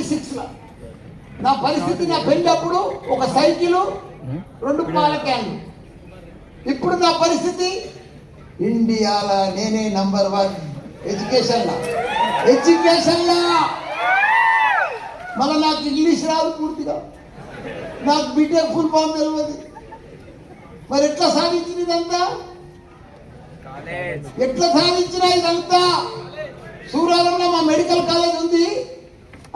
96లో నా పరిస్థితి, నా పెళ్ళప్పుడు ఒక సైకిల్ 2 పాల క్యాన్లు. ఇప్పుడు నా పరిస్థితి ఇండియాలో నేనే నంబర్ 1 ఎడ్యుకేషన్లో. మళ్ళీ నాకు ఇంగ్లీష్ రాదు పూర్తిగా, నాకు బీటెక్ ఫుల్ ఫామ్ తెలియదు. మరి ఎట్లా సాధించింది ఇదంతా? ఎట్లా సాధించినా ఇదంతా? సూరారంలో మా మెడికల్ కాలేజ్ ఉంది,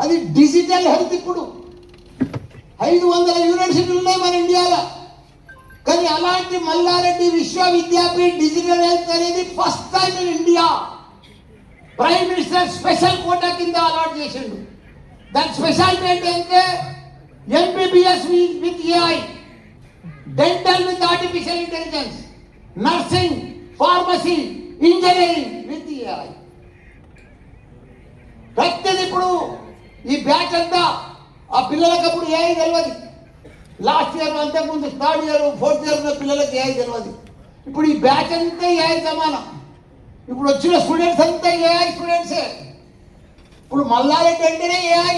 అది డిజిటల్ హెల్త్. ఇప్పుడు 500 యూనివర్సిటీలు ఉన్నాయి మన ఇండియాలో, కానీ అలాంటి మల్లారెడ్డి విశ్వవిద్యాపీఠ డిజిటల్ హెల్త్ అనేది first time in India. Prime minister special quota కింద అలాట్ చేసిండు. దాని స్పెషాలిటీ ఏంటంటే MBBS with AI, dental with artificial intelligence, nursing, pharmacy, engineering with AI. ప్రతిది ఇప్పుడు ఈ బ్యాచ్ అంతా ఆ పిల్లలకు అప్పుడు ఏఐ తెలియదు. లాస్ట్ ఇయర్ అంతకుముందు 3rd ఇయర్ 4th ఇయర్ ఉన్న పిల్లలకి ఏఐ తెలియదు. ఇప్పుడు ఈ బ్యాచ్ అంతా ఏఐ సమానం. ఇప్పుడు వచ్చిన స్టూడెంట్స్ అంతా ఏఐ స్టూడెంట్సే. ఇప్పుడు మల్లారెడ్డి అంటేనే ఏఐ,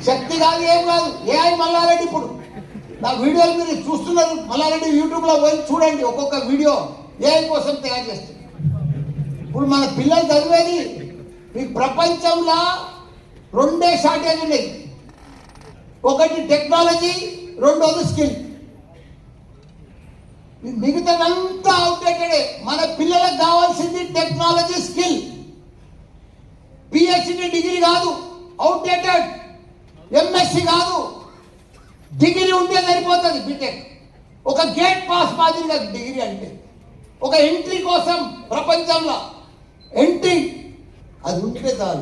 శక్తి కాదు, ఏం కాదు, ఏఐ మల్లారెడ్డి. ఇప్పుడు నా వీడియోలు మీరు చూస్తున్నారు, మల్లారెడ్డి యూట్యూబ్లో పోయి చూడండి, ఒక్కొక్క వీడియో ఏఐ కోసం తయారు చేస్తుంది. ఇప్పుడు మన పిల్లలు చదివేది మీకు ప్రపంచంలో 2 షార్టేజ్ ఉన్నాయి. ఒకటి టెక్నాలజీ, 2వది స్కిల్. మిగతాదంతా అవుట్డేటెడే. మన పిల్లలకు కావాల్సింది టెక్నాలజీ, స్కిల్. పిహెచ్డి డిగ్రీ కాదు, అవుట్డేటెడ్. ఎంఎస్సి కాదు, డిగ్రీ ఉంటే సరిపోతుంది. బీటెక్ ఒక గేట్ పాస్ మాదిరిగా డిగ్రీ అంటే, ఒక ఎంట్రీ కోసం ప్రపంచంలో ఎంట్రీ అది ఉంటే చాలు.